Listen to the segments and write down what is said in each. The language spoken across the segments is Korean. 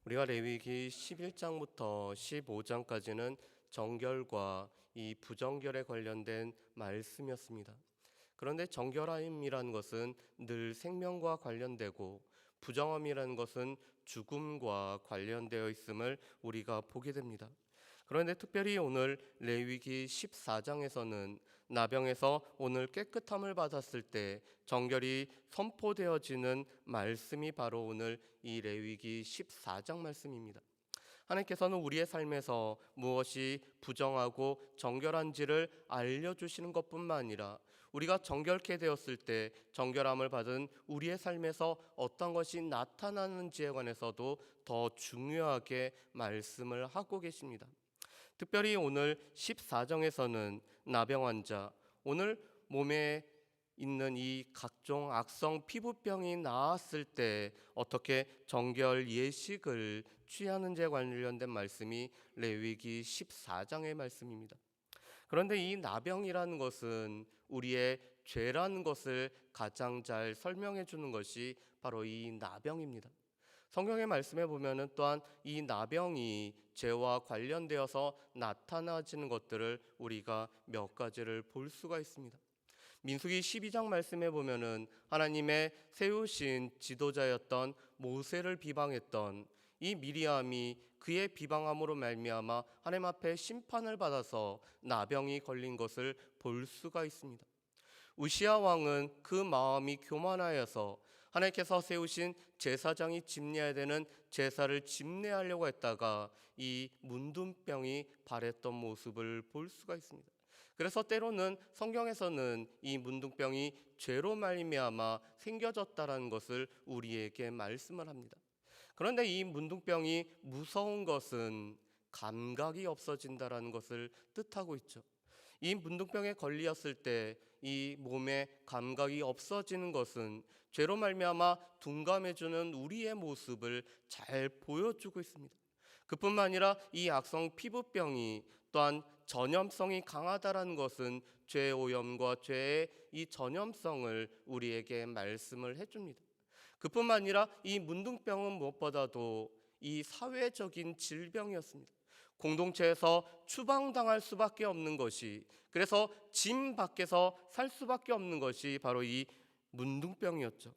우리가 레위기 11장부터 15장까지는 정결과 이 부정결에 관련된 말씀이었습니다. 그런데 정결함이라는 것은 늘 생명과 관련되고 부정함이라는 것은 죽음과 관련되어 있음을 우리가 보게 됩니다. 그런데 특별히 오늘 레위기 14장에서는 나병에서 오늘 깨끗함을 받았을 때 정결이 선포되어지는 말씀이 바로 오늘 이 레위기 14장 말씀입니다. 하나님께서는 우리의 삶에서 무엇이 부정하고 정결한지를 알려주시는 것뿐만 아니라 우리가 정결케 되었을 때 정결함을 받은 우리의 삶에서 어떤 것이 나타나는지에 관해서도 더 중요하게 말씀을 하고 계십니다. 특별히 오늘 14장에서는 나병 환자, 오늘 몸에 있는 이 각종 악성 피부병이 나았을 때 어떻게 정결 예식을 취하는지에 관련된 말씀이 레위기 14장의 말씀입니다. 그런데 이 나병이라는 것은 우리의 죄라는 것을 가장 잘 설명해 주는 것이 바로 이 나병입니다. 성경의 말씀에 보면은 또한 이 나병이 죄와 관련되어서 나타나지는 것들을 우리가 몇 가지를 볼 수가 있습니다. 민수기 12장 말씀에 보면은 하나님의 세우신 지도자였던 모세를 비방했던 이 미리암이 그의 비방함으로 말미암아 하나님 앞에 심판을 받아서 나병이 걸린 것을 볼 수가 있습니다. 우시아 왕은 그 마음이 교만하여서 하나님께서 세우신 제사장이 집례해야 되는 제사를 집례하려고 했다가 이 문둥병이 발했던 모습을 볼 수가 있습니다. 그래서 때로는 성경에서는 이 문둥병이 죄로 말미암아 생겨졌다라는 것을 우리에게 말씀을 합니다. 그런데 이 문둥병이 무서운 것은 감각이 없어진다라는 것을 뜻하고 있죠. 이 문둥병에 걸렸을 때 이 몸의 감각이 없어지는 것은 죄로 말미암아 둔감해지는 우리의 모습을 잘 보여주고 있습니다. 그뿐만 아니라 이 악성 피부병이 또한 전염성이 강하다라는 것은 죄의 오염과 죄의 이 전염성을 우리에게 말씀을 해줍니다. 그뿐만 아니라 이 문둥병은 무엇보다도 이 사회적인 질병이었습니다. 공동체에서 추방당할 수밖에 없는 것이, 그래서 짐 밖에서 살 수밖에 없는 것이 바로 이 문둥병이었죠.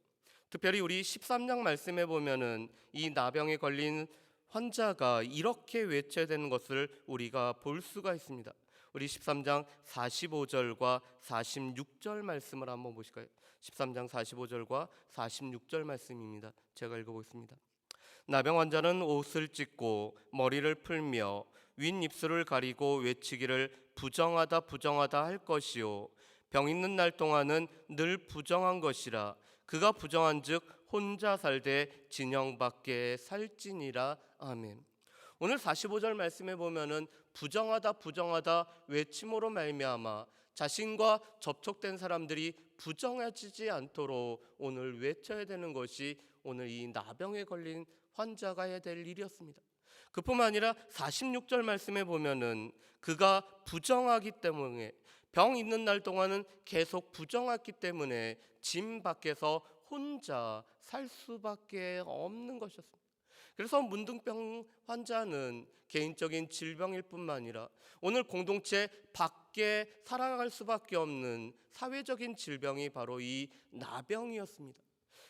특별히 우리 13장 말씀에 보면은 이 나병에 걸린 환자가 이렇게 외쳐야 되는 것을 우리가 볼 수가 있습니다. 우리 13장 45절과 46절 말씀을 한번 보실까요? 13장 45절과 46절 말씀입니다. 제가 읽어보겠습니다. 나병 환자는 옷을 찢고 머리를 풀며 윗입술을 가리고 외치기를 부정하다 부정하다 할 것이요 병 있는 날 동안은 늘 부정한 것이라 그가 부정한즉 혼자 살되 진영 밖에 살지니라. 아멘. 오늘 45절 말씀에 보면은 부정하다 부정하다 외침으로 말미암아 자신과 접촉된 사람들이 부정해지지 않도록 오늘 외쳐야 되는 것이 오늘 이 나병에 걸린 환자가 해야 될 일이었습니다. 그뿐만 아니라 46절 말씀에 보면은 그가 부정하기 때문에 병 있는 날 동안은 계속 부정했기 때문에 짐 밖에서 혼자 살 수밖에 없는 것이었습니다. 그래서 문둥병 환자는 개인적인 질병일 뿐만 아니라 오늘 공동체 밖에 살아갈 수밖에 없는 사회적인 질병이 바로 이 나병이었습니다.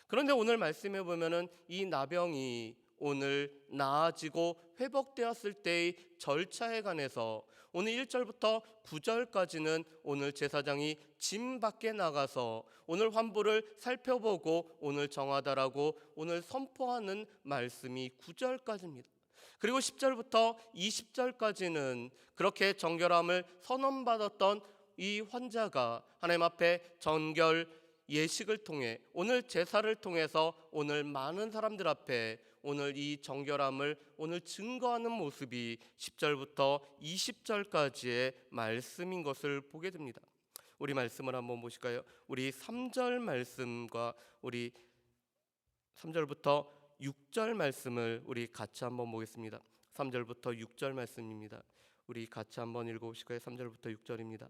그런데 오늘 말씀해 보면은 이 나병이 오늘 나아지고 회복되었을 때의 절차에 관해서 오늘 1절부터 9절까지는 오늘 제사장이 짐 밖에 나가서 오늘 환부를 살펴보고 오늘 정하다라고 오늘 선포하는 말씀이 9절까지입니다. 그리고 10절부터 20절까지는 그렇게 정결함을 선언받았던 이 환자가 하나님 앞에 정결 예식을 통해 오늘 제사를 통해서 오늘 많은 사람들 앞에 오늘 이 정결함을 오늘 증거하는 모습이 10절부터 20절까지의 말씀인 것을 보게 됩니다. 우리 말씀을 한번 보실까요? 우리 3절 말씀과 우리 3절부터 6절 말씀을 우리 같이 한번 보겠습니다. 3절부터 6절 말씀입니다. 우리 같이 한번 읽어보실까요? 3절부터 6절입니다.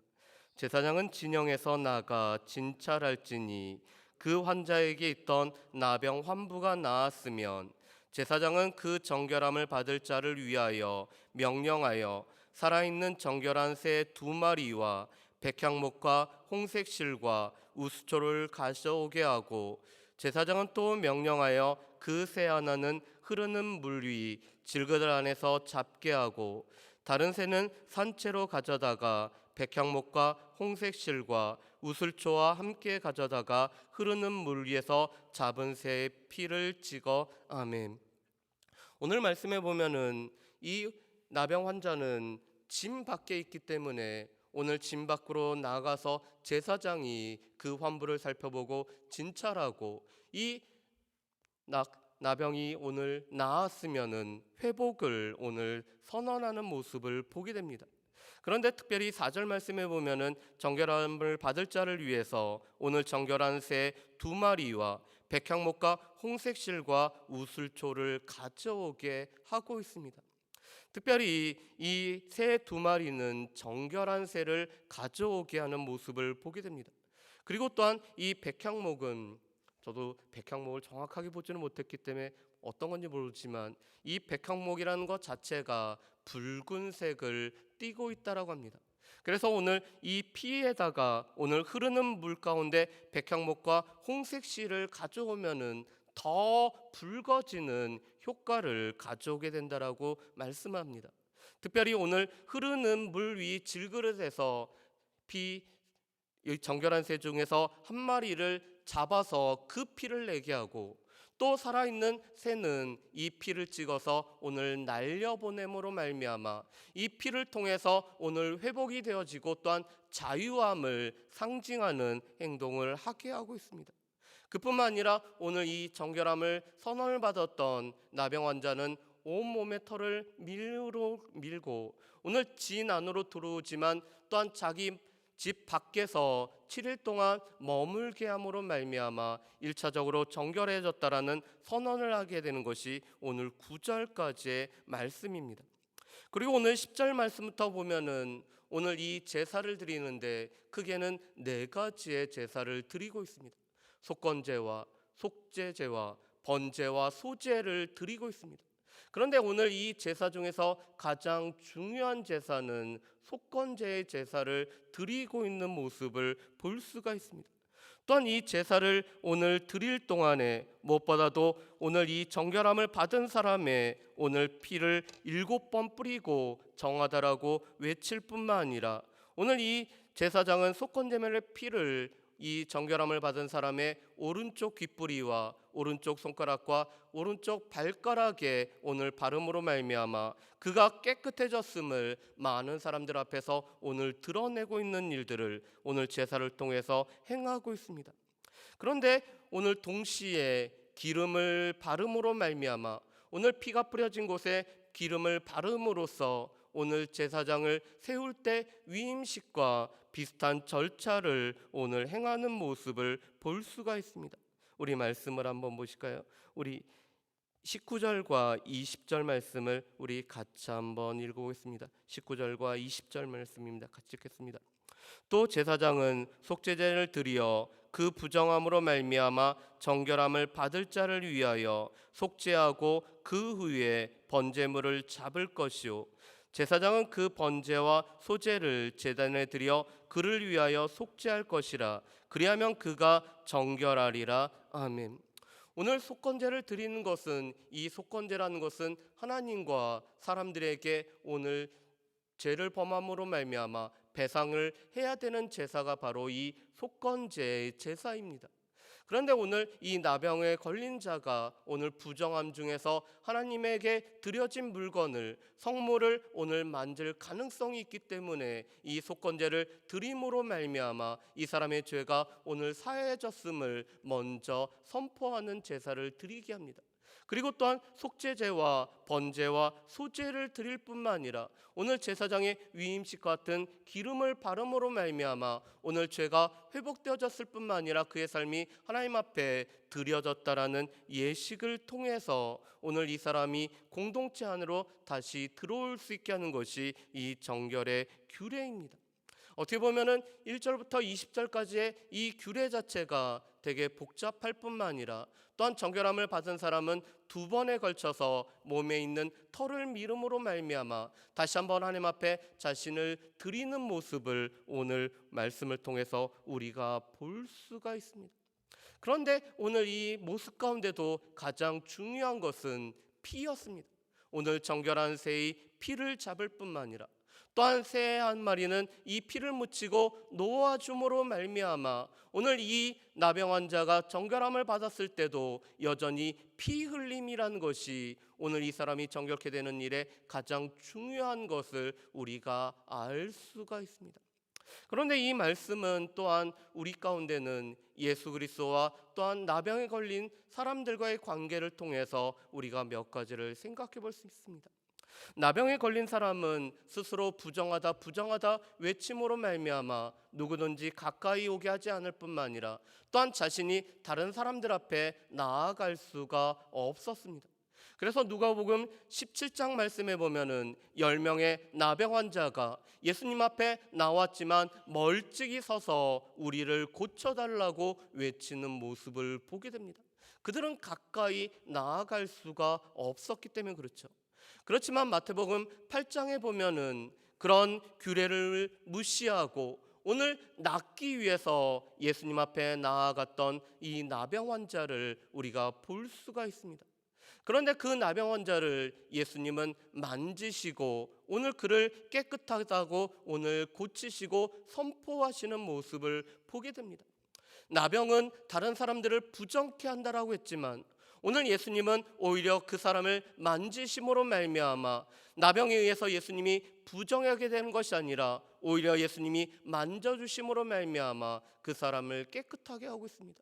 제사장은 진영에서 나가 진찰할지니 그 환자에게 있던 나병 환부가 나았으면 제사장은 그 정결함을 받을 자를 위하여 명령하여 살아있는 정결한 새 2마리와 백향목과 홍색실과 우수초를 가져오게 하고, 제사장은 또 명령하여 그 새 하나는 흐르는 물 위 질그들 안에서 잡게 하고, 다른 새는 산채로 가져다가 백향목과 홍색실과 우슬초와 함께 가져다가 흐르는 물 위에서 잡은 새의 피를 찍어. 아멘. 오늘 말씀에 보면은 이 나병 환자는 짐 밖에 있기 때문에 오늘 짐 밖으로 나가서 제사장이 그 환부를 살펴보고 진찰하고, 이 나병이 오늘 나았으면은 회복을 오늘 선언하는 모습을 보게 됩니다. 그런데 특별히 4절 말씀에 보면은 정결함을 받을 자를 위해서 오늘 정결한 새 2마리와 백향목과 홍색실과 우슬초를 가져오게 하고 있습니다. 특별히 이 새 2마리는 정결한 새를 가져오게 하는 모습을 보게 됩니다. 그리고 또한 이 백향목은, 저도 백향목을 정확하게 보지는 못했기 때문에 어떤 건지 모르지만 이 백향목이라는 것 자체가 붉은색을 띠고 있다라고 합니다. 그래서 오늘 이 피에다가 오늘 흐르는 물 가운데 백향목과 홍색실을 가져오면은 더 붉어지는 효과를 가져오게 된다라고 말씀합니다. 특별히 오늘 흐르는 물 위 질그릇에서 정결한 새 중에서 한 마리를 잡아서 그 피를 내게 하고, 또 살아있는 새는 이 피를 찍어서 오늘 날려보냄으로 말미암아 이 피를 통해서 오늘 회복이 되어지고 또한 자유함을 상징하는 행동을 하게 하고 있습니다. 그뿐만 아니라 오늘 이 정결함을 선언을 받았던 나병 환자는 온몸의 털을 밀고 오늘 진 안으로 들어오지만 또한 자기 집 밖에서 7일 동안 머물게 함으로 말미암아 1차적으로 정결해졌다라는 선언을 하게 되는 것이 오늘 9절까지의 말씀입니다. 그리고 오늘 10절 말씀부터 보면은 오늘 이 제사를 드리는데 크게는 4가지의 제사를 드리고 있습니다. 속건제와 속죄제와 번제와 소제를 드리고 있습니다. 그런데 오늘 이 제사 중에서 가장 중요한 제사는 속건제의 제사를 드리고 있는 모습을 볼 수가 있습니다. 또한 이 제사를 오늘 드릴 동안에 무엇보다도 오늘 이 정결함을 받은 사람의 오늘 피를 7번 뿌리고 정하다라고 외칠 뿐만 아니라, 오늘 이 제사장은 속건제물의 피를 이 정결함을 받은 사람의 오른쪽 귓뿌리와 오른쪽 손가락과 오른쪽 발가락에 오늘 바름으로 말미암아 그가 깨끗해졌음을 많은 사람들 앞에서 오늘 드러내고 있는 일들을 오늘 제사를 통해서 행하고 있습니다. 그런데 오늘 동시에 기름을 바름으로 말미암아 오늘 피가 뿌려진 곳에 기름을 바름으로써 오늘 제사장을 세울 때 위임식과 비슷한 절차를 오늘 행하는 모습을 볼 수가 있습니다. 우리 말씀을 한번 보실까요? 우리 19절과 20절 말씀을 우리 같이 한번 읽어보겠습니다. 19절과 20절 말씀입니다. 같이 읽겠습니다. 또 제사장은 속죄제를 드리어 그 부정함으로 말미암아 정결함을 받을 자를 위하여 속죄하고 그 후에 번제물을 잡을 것이요, 제사장은 그 번제와 소제를 제단에 드려 그를 위하여 속죄할 것이라. 그리하면 그가 정결하리라. 아멘. 오늘 속건제를 드리는 것은, 이 속건제라는 것은 하나님과 사람들에게 오늘 죄를 범함으로 말미암아 배상을 해야 되는 제사가 바로 이 속건제의 제사입니다. 그런데 오늘 이 나병에 걸린 자가 오늘 부정함 중에서 하나님에게 드려진 물건을, 성물을 오늘 만질 가능성이 있기 때문에 이 속건제를 드림으로 말미암아 이 사람의 죄가 오늘 사해졌음을 먼저 선포하는 제사를 드리게 합니다. 그리고 또한 속죄제와 번제와 소제를 드릴 뿐만 아니라 오늘 제사장의 위임식 같은 기름을 바름으로 말미암아 오늘 죄가 회복되어졌을 뿐만 아니라 그의 삶이 하나님 앞에 드려졌다라는 예식을 통해서 오늘 이 사람이 공동체 안으로 다시 들어올 수 있게 하는 것이 이 정결의 규례입니다. 어떻게 보면은 1절부터 20절까지의 이 규례 자체가 되게 복잡할 뿐만 아니라 또한 정결함을 받은 사람은 두 번에 걸쳐서 몸에 있는 털을 미름으로 말미암아 다시 한번 하나님 앞에 자신을 드리는 모습을 오늘 말씀을 통해서 우리가 볼 수가 있습니다. 그런데 오늘 이 모습 가운데도 가장 중요한 것은 피였습니다. 오늘 정결한 새의 피를 잡을 뿐만 아니라 또한 새 한 마리는 이 피를 묻히고 놓아줌으로 말미암아 오늘 이 나병 환자가 정결함을 받았을 때도 여전히 피 흘림이라는 것이 오늘 이 사람이 정결케 되는 일에 가장 중요한 것을 우리가 알 수가 있습니다. 그런데 이 말씀은 또한 우리 가운데는 예수 그리스도와 또한 나병에 걸린 사람들과의 관계를 통해서 우리가 몇 가지를 생각해 볼 수 있습니다. 나병에 걸린 사람은 스스로 부정하다 외침으로 말미암아 누구든지 가까이 오게 하지 않을 뿐만 아니라 또한 자신이 다른 사람들 앞에 나아갈 수가 없었습니다. 그래서 누가복음 17장 말씀에 보면은 10명의 나병 환자가 예수님 앞에 나왔지만 멀찍이 서서 우리를 고쳐달라고 외치는 모습을 보게 됩니다. 그들은 가까이 나아갈 수가 없었기 때문에 그렇죠. 그렇지만 마태복음 8장에 보면은 그런 규례를 무시하고 오늘 낫기 위해서 예수님 앞에 나아갔던 이 나병 환자를 우리가 볼 수가 있습니다. 그런데 그 나병 환자를 예수님은 만지시고 오늘 그를 깨끗하다고 오늘 고치시고 선포하시는 모습을 보게 됩니다. 나병은 다른 사람들을 부정케 한다라고 했지만 오늘 예수님은 오히려 그 사람을 만지심으로 말미암아 나병에 의해서 예수님이 부정하게 되는 것이 아니라 오히려 예수님이 만져주심으로 말미암아 그 사람을 깨끗하게 하고 있습니다.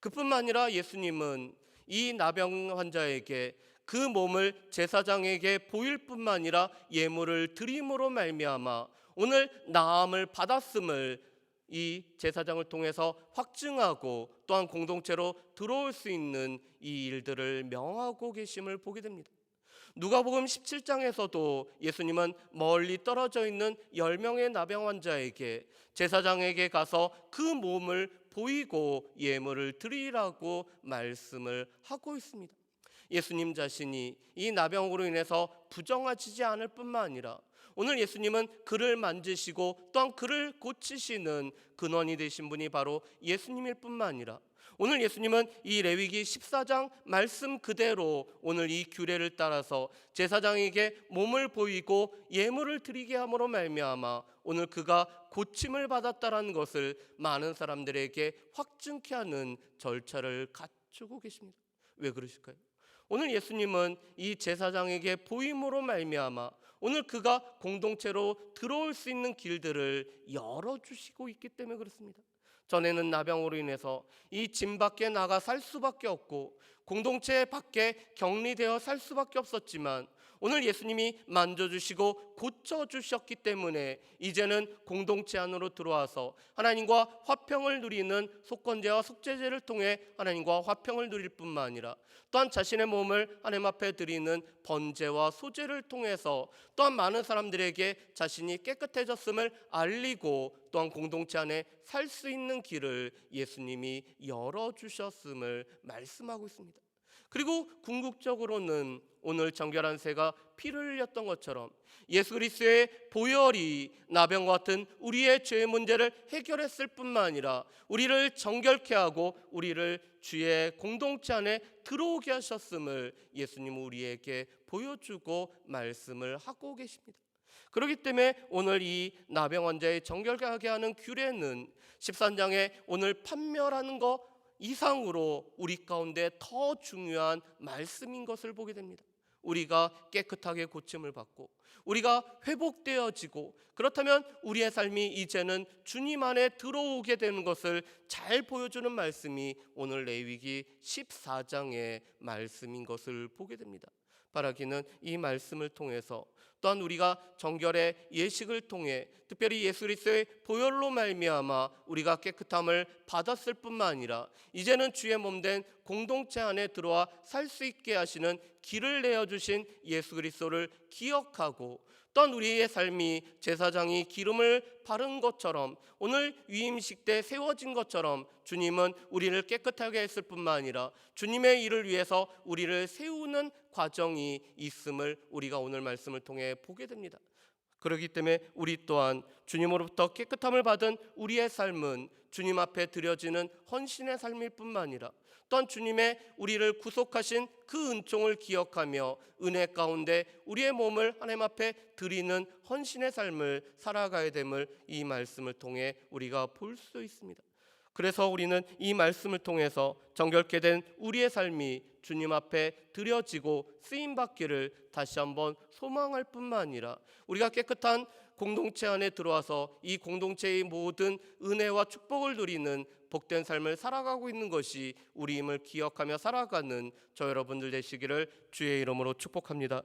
그뿐만 아니라 예수님은 이 나병 환자에게 그 몸을 제사장에게 보일 뿐만 아니라 예물을 드림으로 말미암아 오늘 나음을 받았음을 이 제사장을 통해서 확증하고 또한 공동체로 들어올 수 있는 이 일들을 명하고 계심을 보게 됩니다. 누가복음 17장에서도 예수님은 멀리 떨어져 있는 10명의 나병 환자에게 제사장에게 가서 그 몸을 보이고 예물을 드리라고 말씀을 하고 있습니다. 예수님 자신이 이 나병으로 인해서 부정하지 않을 뿐만 아니라 오늘 예수님은 그를 만지시고 또한 그를 고치시는 근원이 되신 분이 바로 예수님일 뿐만 아니라 오늘 예수님은 이 레위기 14장 말씀 그대로 오늘 이 규례를 따라서 제사장에게 몸을 보이고 예물을 드리게 함으로 말미암아 오늘 그가 고침을 받았다라는 것을 많은 사람들에게 확증케 하는 절차를 갖추고 계십니다. 왜 그러실까요? 오늘 예수님은 이 제사장에게 보임으로 말미암아 오늘 그가 공동체로 들어올 수 있는 길들을 열어주시고 있기 때문에 그렇습니다. 전에는 나병으로 인해서 이 집 밖에 나가 살 수밖에 없고 공동체 밖에 격리되어 살 수밖에 없었지만 오늘 예수님이 만져주시고 고쳐주셨기 때문에 이제는 공동체 안으로 들어와서 하나님과 화평을 누리는 속건제와 속죄제를 통해 하나님과 화평을 누릴 뿐만 아니라 또한 자신의 몸을 하나님 앞에 드리는 번제와 소제를 통해서 또한 많은 사람들에게 자신이 깨끗해졌음을 알리고 또한 공동체 안에 살 수 있는 길을 예수님이 열어주셨음을 말씀하고 있습니다. 그리고 궁극적으로는 오늘 정결한 새가 피를 흘렸던 것처럼 예수 그리스도의 보혈이 나병과 같은 우리의 죄의 문제를 해결했을 뿐만 아니라 우리를 정결케 하고 우리를 주의 공동체 안에 들어오게 하셨음을 예수님은 우리에게 보여주고 말씀을 하고 계십니다. 그렇기 때문에 오늘 이 나병 환자의 정결하게 하는 규례는 13장에 오늘 판멸하는 것 이상으로 우리 가운데 더 중요한 말씀인 것을 보게 됩니다. 우리가 깨끗하게 고침을 받고 우리가 회복되어지고 그렇다면 우리의 삶이 이제는 주님 안에 들어오게 되는 것을 잘 보여주는 말씀이 오늘 레위기 14장의 말씀인 것을 보게 됩니다. 바라기는 이 말씀을 통해서 또한 우리가 정결의 예식을 통해 특별히 예수 그리스도의 보혈로 말미암아 우리가 깨끗함을 받았을 뿐만 아니라 이제는 주의 몸된 공동체 안에 들어와 살 수 있게 하시는 길을 내어주신 예수 그리스도를 기억하고, 또한 우리의 삶이 제사장이 기름을 바른 것처럼 오늘 위임식 때 세워진 것처럼 주님은 우리를 깨끗하게 했을 뿐만 아니라 주님의 일을 위해서 우리를 세우는 과정이 있음을 우리가 오늘 말씀을 통해 보게 됩니다. 그렇기 때문에 우리 또한 주님으로부터 깨끗함을 받은 우리의 삶은 주님 앞에 드려지는 헌신의 삶일 뿐만 아니라 또한 주님의 우리를 구속하신 그 은총을 기억하며 은혜 가운데 우리의 몸을 하나님 앞에 드리는 헌신의 삶을 살아가야 됨을 이 말씀을 통해 우리가 볼 수 있습니다. 그래서 우리는 이 말씀을 통해서 정결케 된 우리의 삶이 주님 앞에 드려지고 쓰임받기를 다시 한번 소망할 뿐만 아니라 우리가 깨끗한 공동체 안에 들어와서 이 공동체의 모든 은혜와 축복을 누리는 복된 삶을 살아가고 있는 것이 우리임을 기억하며 살아가는 저 여러분들 되시기를 주의 이름으로 축복합니다.